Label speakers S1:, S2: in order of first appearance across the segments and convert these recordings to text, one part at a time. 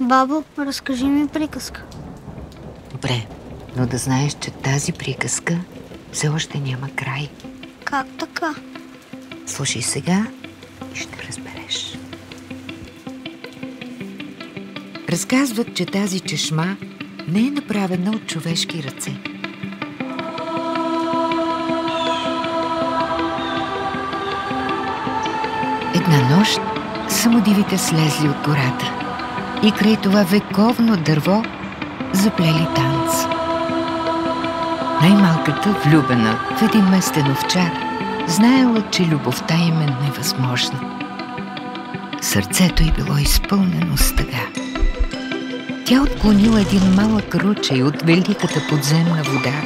S1: Бабо, разкажи ми приказка.
S2: Добре, но да знаеш, че тази приказка все още няма край.
S1: Как така?
S2: Слушай сега и ще разбереш. Разказват, че тази чешма не е направена от човешки ръце. Една нощ самодивите слезли от гората и край това вековно дърво заплели танц. Най-малката, влюбена в един местен овчар, знаела, че любовта им е невъзможна. Сърцето й било изпълнено с тъга. Тя отклонила един малък ручей от великата подземна вода,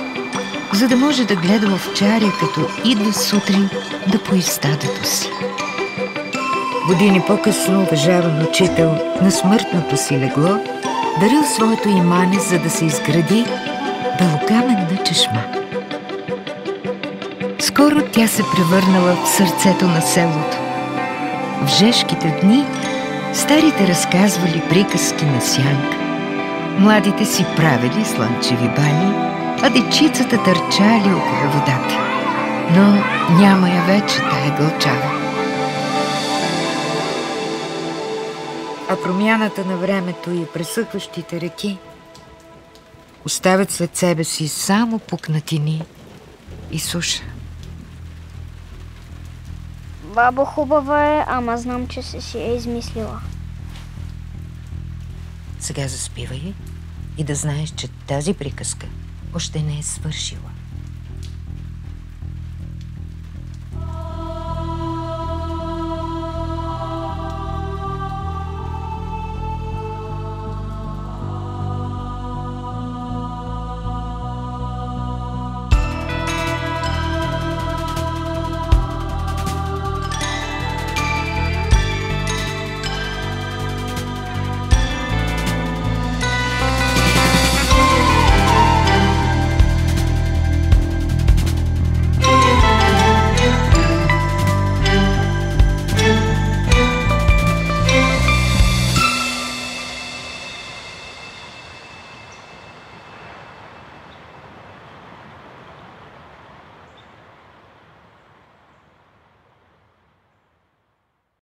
S2: за да може да гледа овчаря, като идва сутрин да пои стадото си. Години по-късно уважаван учител на смъртното си легло дарил своето имане, за да се изгради белокаменна чешма. Скоро тя се превърнала в сърцето на селото. В жешките дни старите разказвали приказки на сянка. Младите си правили слънчеви бани, а дечицата търчали около водата. Но няма я вече тая гълчава. А промяната на времето и пресъхващите реки оставят след себе си само пукнатини и суша.
S1: Бабо, хубава е, ама знам, че си е измислила.
S2: Сега заспивай и да знаеш, че тази приказка още не е свършила.